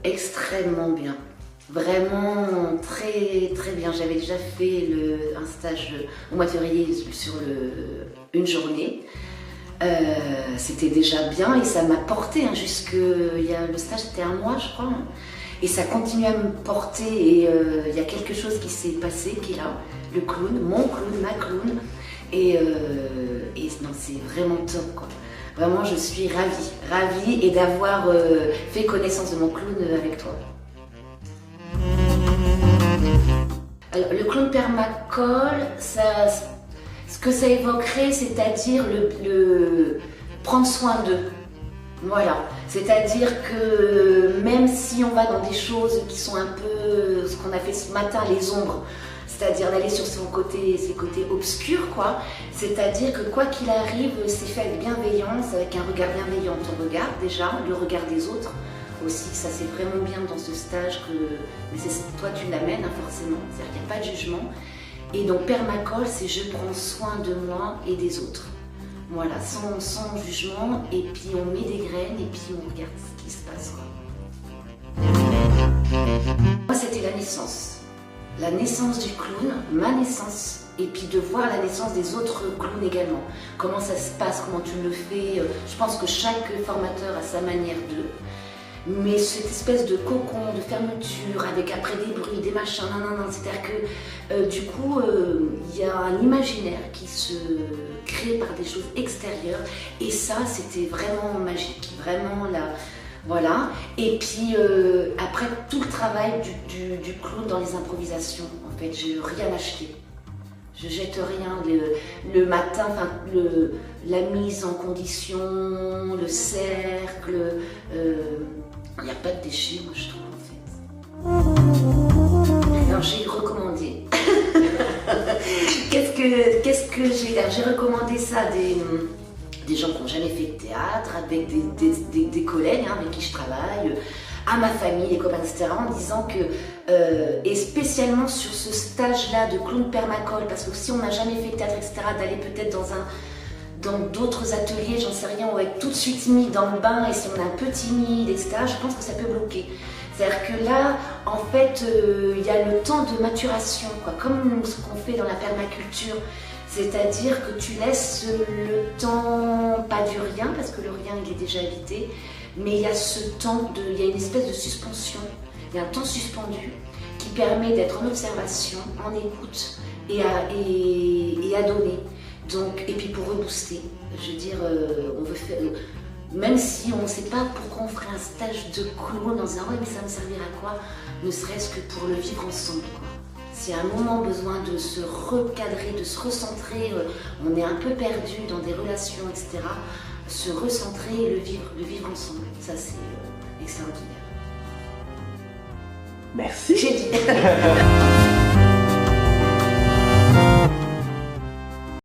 Extrêmement bien. Vraiment très très bien. J'avais déjà fait un stage au mois de février sur une journée. C'était déjà bien et ça m'a porté le stage c'était 1 mois je crois. Et ça continue à me porter et il y a quelque chose qui s'est passé qui est là. Le clown, mon clown, ma clown. Et non, c'est vraiment top quoi. Vraiment, je suis ravie et d'avoir fait connaissance de mon clown avec toi. Alors, le clown permacole, ce que ça évoquerait, c'est-à-dire prendre soin d'eux. Voilà, c'est-à-dire que même si on va dans des choses qui sont un peu ce qu'on a fait ce matin, les ombres, c'est-à-dire d'aller sur ses côtés obscurs, quoi. C'est-à-dire que quoi qu'il arrive, c'est fait avec bienveillance, avec un regard bienveillant. Ton regard déjà, le regard des autres aussi, ça c'est vraiment bien dans ce stage mais toi tu l'amènes forcément, c'est-à-dire qu'il n'y a pas de jugement. Et donc permacole, c'est je prends soin de moi et des autres. Voilà, sans jugement, et puis on met des graines et puis on regarde ce qui se passe, quoi. Moi c'était la naissance. La naissance du clown, ma naissance, et puis de voir la naissance des autres clowns également. Comment ça se passe, comment tu le fais. Je pense que chaque formateur a sa manière de. Mais cette espèce de cocon, de fermeture, avec après des bruits, des machins, non. C'est-à-dire que du coup, il y a un imaginaire qui se crée par des choses extérieures. Et ça, c'était vraiment magique, vraiment là. Voilà, et puis après tout le travail du clown dans les improvisations, en fait, je n'ai rien acheté. Je jette rien, le matin, la mise en condition, le cercle, il n'y a pas de déchets, moi je trouve en fait. Alors j'ai recommandé. Qu'est-ce que j'ai recommandé ça à des gens qui n'ont jamais fait de théâtre, avec des collègues avec qui je travaille, à ma famille, les copains, etc., en disant que, et spécialement sur ce stage-là de clown permacole, parce que si on n'a jamais fait de théâtre, etc., d'aller peut-être dans d'autres ateliers, j'en sais rien, on va être tout de suite mis dans le bain, et si on est un peu timide, etc., je pense que ça peut bloquer. C'est-à-dire que là, en fait, il y a le temps de maturation, quoi, comme ce qu'on fait dans la permaculture. C'est-à-dire que tu laisses le temps, pas du rien, parce que le rien il est déjà évité, mais il y a il y a une espèce de suspension, il y a un temps suspendu qui permet d'être en observation, en écoute et à donner. Donc, et puis pour rebooster, je veux dire, on veut faire, même si on ne sait pas pourquoi on ferait un stage de clown dans un mais ça me servira à quoi, ne serait-ce que pour le vivre ensemble, quoi. S'il y a un moment besoin de se recadrer, de se recentrer, on est un peu perdu dans des relations, etc. Se recentrer et le vivre ensemble, ça c'est extraordinaire. Merci. J'ai dit.